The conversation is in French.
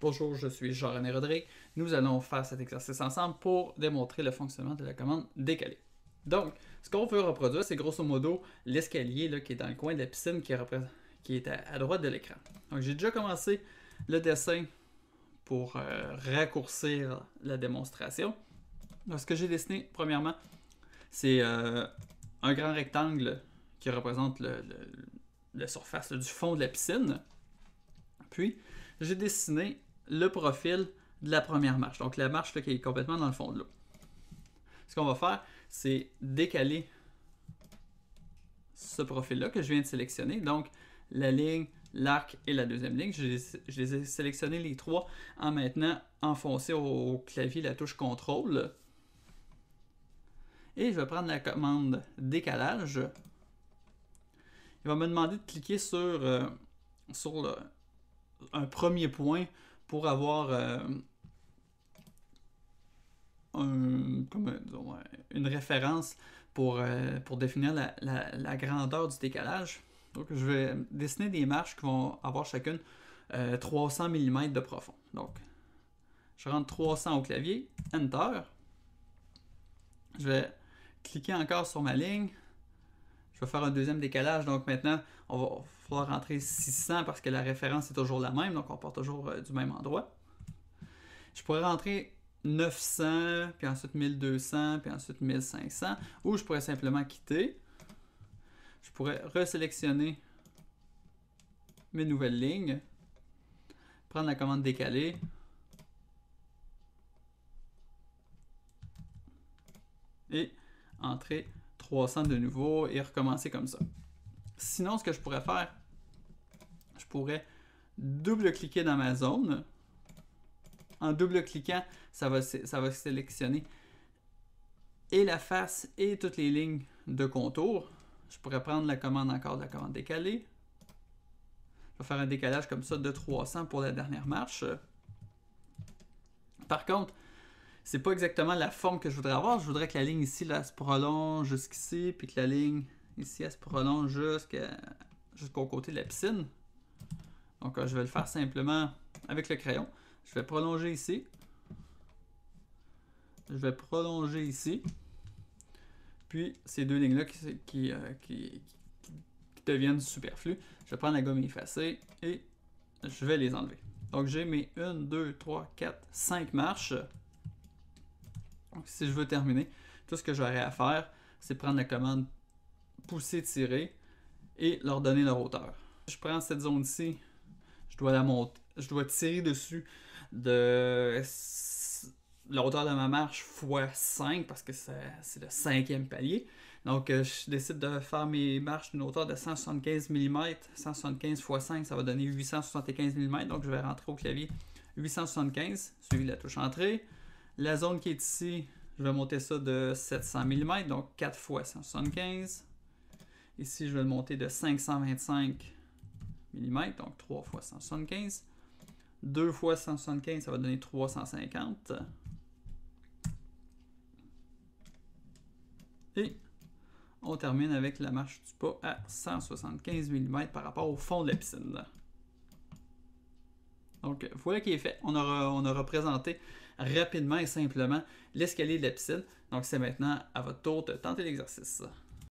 Bonjour, je suis Jean-René Rodrigue. Nous allons faire cet exercice ensemble pour démontrer le fonctionnement de la commande décaler. Donc, ce qu'on veut reproduire, c'est grosso modo l'escalier qui est dans le coin de la piscine qui est à droite de l'écran. Donc, j'ai déjà commencé le dessin pour raccourcir la démonstration. Donc, ce que j'ai dessiné, premièrement, c'est un grand rectangle qui représente la surface du fond de la piscine. Puis, j'ai dessiné le profil de la première marche. Donc, la marche qui est complètement dans le fond de l'eau. Ce qu'on va faire, c'est décaler ce profil-là que je viens de sélectionner. Donc, la ligne, l'arc et la deuxième ligne. Je les ai sélectionnés les trois en maintenant enfoncé au clavier la touche CTRL. Et je vais prendre la commande décalage. Il va me demander de cliquer sur un premier point pour avoir une référence pour définir la grandeur du décalage. Donc, je vais dessiner des marches qui vont avoir chacune 300 mm de profond. Donc, je rentre 300 au clavier, Enter. Je vais cliquer encore sur ma ligne. Je vais faire un deuxième décalage. Donc, maintenant, on va falloir rentrer 600 parce que la référence est toujours la même. Donc, on part toujours du même endroit. Je pourrais rentrer 900, puis ensuite 1200, puis ensuite 1500. Ou je pourrais simplement quitter. Je pourrais resélectionner mes nouvelles lignes. Prendre la commande décaler. Et entrer 300 de nouveau et recommencer comme ça. Sinon, ce que je pourrais faire, je pourrais double-cliquer dans ma zone. En double-cliquant, ça va sélectionner et la face et toutes les lignes de contour. Je pourrais prendre la commande encore de la commande décaler. Je vais faire un décalage comme ça de 300 pour la dernière marche. Par contre, c'est pas exactement la forme que je voudrais avoir. Je voudrais que la ligne ici là, se prolonge jusqu'ici, puis que la ligne ici elle se prolonge jusqu'au côté de la piscine. Donc je vais le faire simplement avec le crayon. Je vais prolonger ici. Je vais prolonger ici. Puis ces deux lignes-là qui deviennent superflues. Je vais prendre la gomme effacée et je vais les enlever. Donc j'ai mes 1, 2, 3, 4, 5 marches. Donc, si je veux terminer, tout ce que j'aurai à faire, c'est prendre la commande pousser-tirer et leur donner leur hauteur. Je prends cette zone-ci, je dois la monter, je dois tirer dessus de la hauteur de ma marche x 5 parce que c'est le 5e palier. Donc, je décide de faire mes marches d'une hauteur de 175 mm. 175 x 5, ça va donner 875 mm. Donc, je vais rentrer au clavier 875, suivi de la touche Entrée. La zone qui est ici, je vais monter ça de 700 mm, donc 4 x 175. Ici, je vais le monter de 525 mm, donc 3 x 175. 2 x 175, ça va donner 350. Et on termine avec la marche du pas à 175 mm par rapport au fond de la piscine. Donc, voilà qui est fait. On a représenté rapidement et simplement l'escalier de la piscine. Donc, c'est maintenant à votre tour de tenter l'exercice.